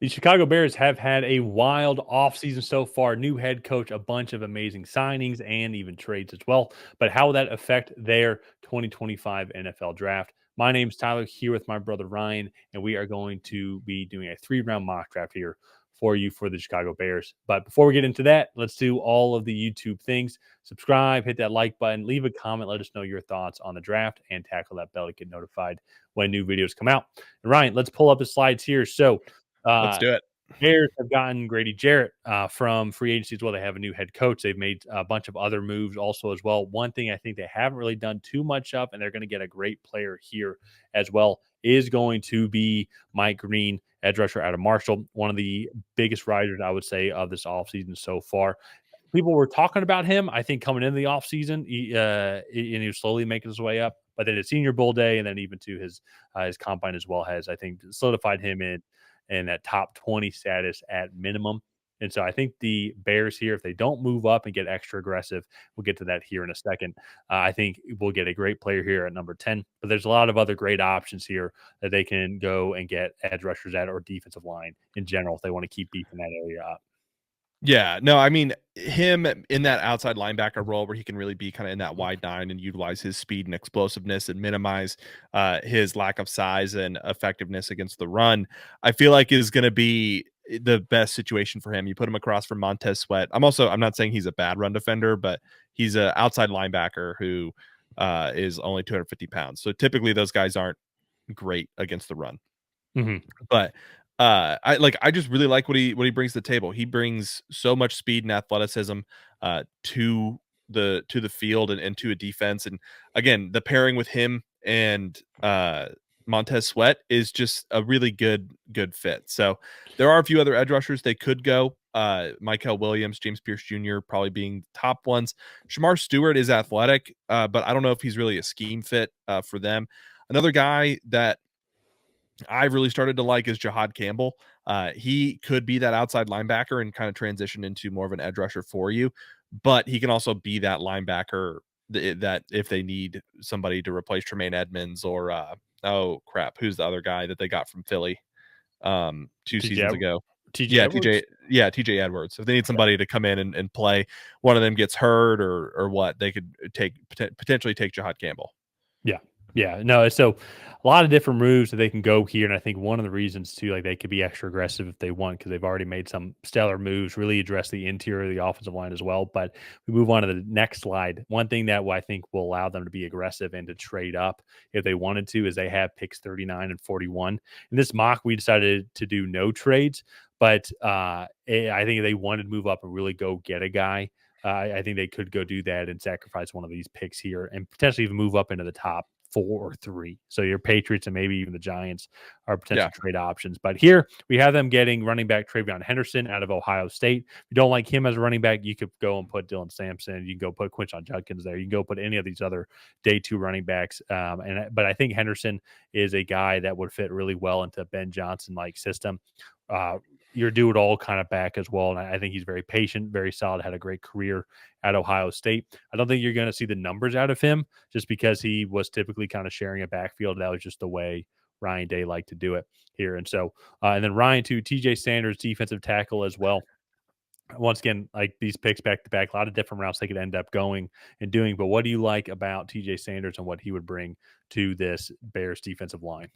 The Chicago Bears have had a wild offseason so far. New head coach, a bunch of amazing signings, and even trades as well. But how will that affect their 2025 NFL draft? My name's Tyler, here with my brother Ryan, and we are going to be doing a 3-round mock draft here for you for the Chicago Bears. But before we get into that, let's do all of the YouTube things. Subscribe, hit that like button, leave a comment, let us know your thoughts on the draft, and tackle that bell to get notified when new videos come out. And Ryan, let's pull up the slides here. So, Let's uh, do it. Bears have gotten Grady Jarrett from free agency as well. They have a new head coach. They've made a bunch of other moves also as well. One thing I think they haven't really done too much of, and they're going to get a great player here as well, is going to be Mike Green, edge rusher out of Marshall, one of the biggest riders, I would say, of this offseason so far. People were talking about him, I think, coming into the offseason, and he was slowly making his way up. But then at Senior Bowl day, and then even to his combine as well, has I think solidified him in that top 20 status at minimum. And so I think the Bears here, if they don't move up and get extra aggressive, we'll get to that here in a second. I think we'll get a great player here at number 10. But there's a lot of other great options here that they can go and get edge rushers at, or defensive line in general, if they want to keep beefing that area up. Yeah, no, I mean, him in that outside linebacker role where he can really be kind of in that wide nine and utilize his speed and explosiveness and minimize his lack of size and effectiveness against the run, I feel like is going to be the best situation for him. You put him across from Montez Sweat. I'm not saying he's a bad run defender, but he's an outside linebacker who is only 250 pounds. So typically those guys aren't great against the run. Mm-hmm. But I just really like what he brings to the table. He brings so much speed and athleticism to the field and to a defense. And again, the pairing with him and Montez Sweat is just a really good fit. So there are a few other edge rushers they could go. Michael Williams, James Pierce Jr. probably being top ones. Shamar Stewart is athletic, but I don't know if he's really a scheme fit for them. Another guy that I really started to like is Jahad Campbell. He could be that outside linebacker and kind of transition into more of an edge rusher for you, but he can also be that linebacker that if they need somebody to replace Tremaine Edmonds or oh crap, who's the other guy that they got from Philly 2 seasons ago? TJ Edwards. TJ Edwards. If they need somebody to come in and play, one of them gets hurt or what, they could potentially take Jahad Campbell. Yeah. Yeah. No, so a lot of different moves that they can go here. And I think one of the reasons too, like they could be extra aggressive if they want, because they've already made some stellar moves, really address the interior of the offensive line as well. But we move on to the next slide. One thing that I think will allow them to be aggressive and to trade up if they wanted to is they have picks 39 and 41. In this mock, we decided to do no trades, but I think if they wanted to move up and really go get a guy, I think they could go do that and sacrifice one of these picks here and potentially even move up into the top 4 or 3. So your Patriots and maybe even the Giants are potential trade options. But here we have them getting running back TreyVeyon Henderson out of Ohio State. If you don't like him as a running back, you could go and put Dylan Sampson. You can go put Quinshon Judkins there. You can go put any of these other day 2 running backs. But I think Henderson is a guy that would fit really well into Ben Johnson like system. Your do-it-all kind of back as well. And I think he's very patient, very solid, had a great career at Ohio State. I don't think you're going to see the numbers out of him just because he was typically kind of sharing a backfield. That was just the way Ryan Day liked to do it here. And so, and then Ryan too, TJ Sanders, defensive tackle as well. Once again, like these picks back to back, a lot of different routes they could end up going and doing. But what do you like about TJ Sanders and what he would bring to this Bears defensive line?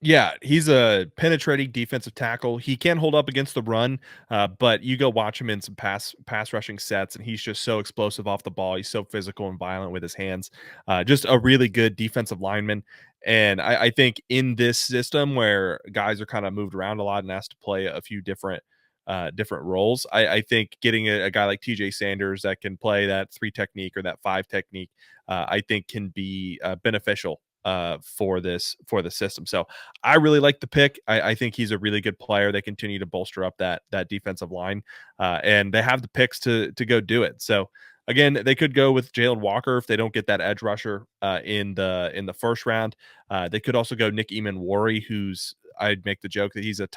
Yeah, he's a penetrating defensive tackle. He can hold up against the run, but you go watch him in some pass rushing sets, and he's just so explosive off the ball. He's so physical and violent with his hands. Just a really good defensive lineman. And I think in this system where guys are kind of moved around a lot and asked to play a few different roles, I think getting a guy like TJ Sanders that can play that 3 technique or that 5 technique, I think can be beneficial for the system. So I really like the pick. I think he's a really good player. They continue to bolster up that defensive line, and they have the picks to go do it. So again, they could go with Jalen Walker if they don't get that edge rusher in the first round. They could also go Nick Eamon-Wari, who's I'd make the joke that he's an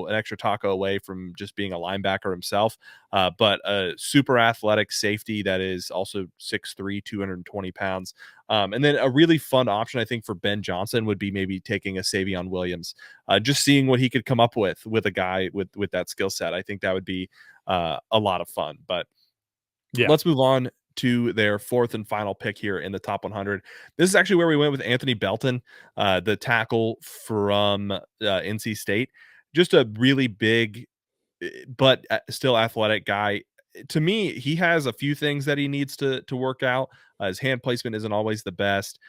extra taco away from just being a linebacker himself. But a super athletic safety that is also 6'3", 220 pounds. And then a really fun option, I think, for Ben Johnson would be maybe taking a Savion Williams, just seeing what he could come up with a guy with that skill set. I think that would be a lot of fun. But Yeah. let's move on to their fourth and final pick here in the top 100. This is actually where we went with Anthony Belton, the tackle from NC State. Just a really big, but still athletic guy. To me, he has a few things that he needs to work out. His hand placement isn't always the best.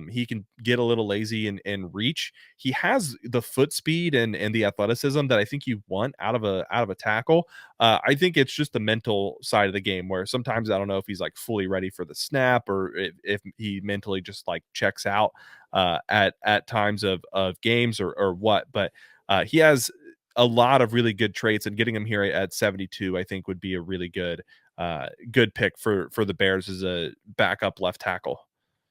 He can get a little lazy and reach. He has the foot speed and the athleticism that I think you want out of a tackle. I think it's just the mental side of the game where sometimes I don't know if he's like fully ready for the snap or if he mentally just like checks out at times of games or what. But he has a lot of really good traits, and getting him here at 72, I think would be a really good pick for the Bears as a backup left tackle.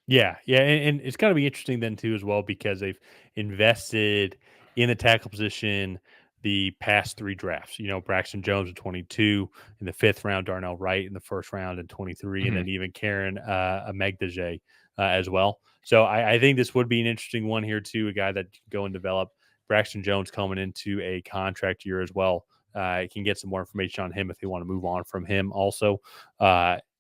Yeah, yeah, and it's gotta be interesting then too as well because they've invested in the tackle position the past 3 drafts. You know, Braxton Jones in 22, in the 5th round, Darnell Wright in the 1st round in 23, and Mhm. then even Karen Amegdaje as well. So I think this would be an interesting one here too, a guy that can go and develop. Braxton Jones coming into a contract year as well. Can get some more information on him if they want to move on from him also.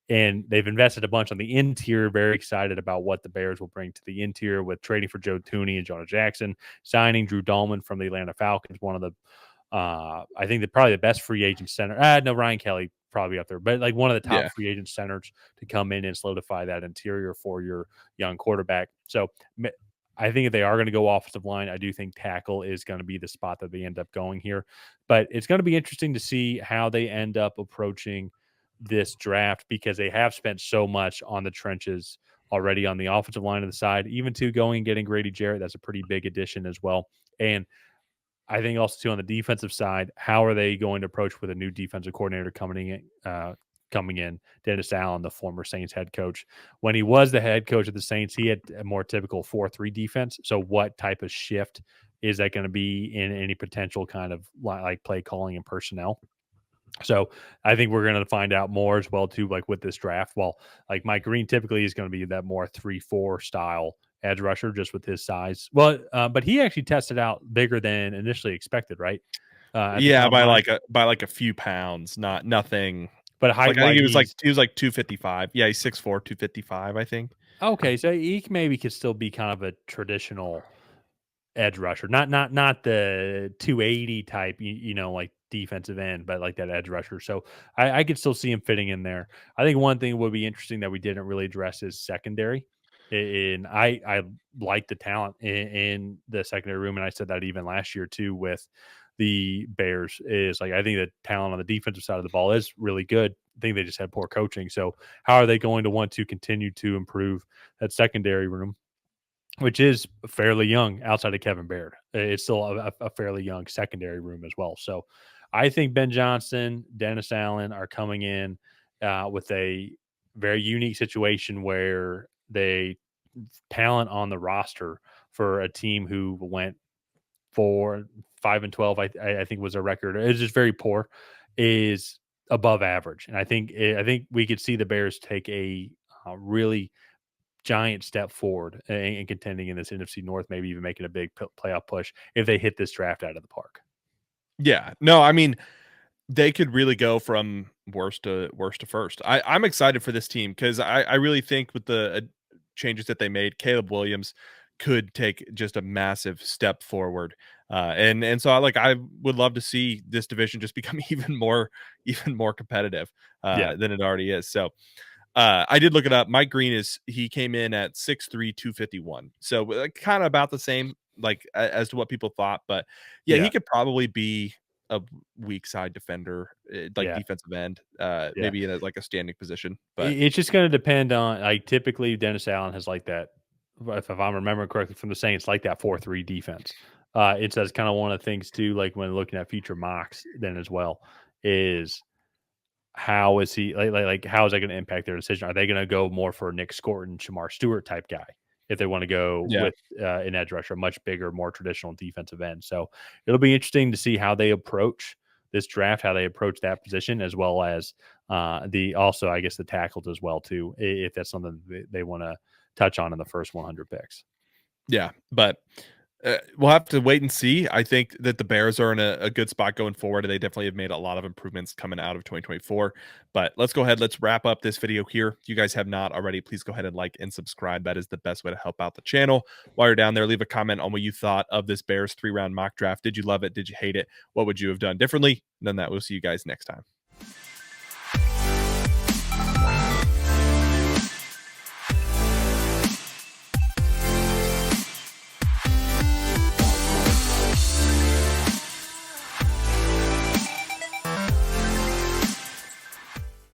And they've invested a bunch on the interior. Very excited about what the Bears will bring to the interior with trading for Joe Tooney and Jonah Jackson, signing Drew Dahlman from the Atlanta Falcons, one of the I think probably the best free agent center. No, Ryan Kelly probably up there, but like one of the top Yeah. free agent centers to come in and solidify that interior for your young quarterback. So I think if they are going to go offensive line, I do think tackle is going to be the spot that they end up going here. But it's going to be interesting to see how they end up approaching this draft because they have spent so much on the trenches already on the offensive line of the side, even to going and getting Grady Jarrett. That's a pretty big addition as well. And I think also too on the defensive side, how are they going to approach with a new defensive coordinator coming in? Dennis Allen, the former Saints head coach, when he was the head coach of the Saints, he had a more typical 4-3 defense. So, what type of shift is that going to be in any potential kind of like play calling and personnel? So I think we're going to find out more as well too, like with this draft. Well, like Mike Green typically is going to be that more 3-4 style edge rusher just with his size. Well, but he actually tested out bigger than initially expected, right? At the Yeah, combine, by like a few pounds, not nothing. but Like height I think wise, he's he was like 255. Yeah, he's 6'4", 255, I think. okay. So maybe could still be kind of a traditional edge rusher, not the 280 type, like defensive end, but like that edge rusher. So I could still see him fitting in there. I think one thing would be interesting that we didn't really address is secondary. And I like the talent in the secondary room, and I said that even last year too with the Bears. Is like I think the talent on the defensive side of the ball is really good. I think they just had poor coaching. So how are they going to want to continue to improve that secondary room, which is fairly young outside of Kevin Baird? It's still a fairly young secondary room as well. So I think Ben Johnson, Dennis Allen are coming in with a very unique situation where they talent on the roster for a team who went 4-5-12. I think was a record. It's just very poor. Is above average, and I think we could see the Bears take a really giant step forward in contending in this NFC North, maybe even making a big playoff push if they hit this draft out of the park. Yeah. No, I mean, they could really go from worst to first. I'm excited for this team because I really think with the changes that they made, Caleb Williams could take just a massive step forward. And so I would love to see this division just become even more competitive Yeah, than it already is. So I did look it up. Mike Green he came in at 6'3", 251. So kind of about the same as to what people thought. But yeah, he yeah, could probably be a weak side defender, like yeah, defensive end, yeah. maybe in like a standing position. But It's just going to depend on like typically Dennis Allen has like that. If I'm remembering correctly from the Saints, like that 4-3 defense. It's that's kind of one of the things too. Like when looking at future mocks, then as well is how is he like how is that going to impact their decision? Are they going to go more for Nick Scorton, Shamar Stewart type guy? if they want to go Yeah. with an edge rusher, a much bigger, more traditional defensive end. So it'll be interesting to see how they approach this draft, how they approach that position, as well as the also, I guess, the tackles as well too, if that's something they want to touch on in the first 100 picks. Yeah, but we'll have to wait and see. I think that the Bears are in a good spot going forward, and they definitely have made a lot of improvements coming out of 2024. But let's go ahead. Let's wrap up this video here. If you guys have not already, please go ahead and like and subscribe. That is the best way to help out the channel. While you're down there, leave a comment on what you thought of this Bears 3-round mock draft. Did you love it? Did you hate it? What would you have done differently? And then that we'll see you guys next time.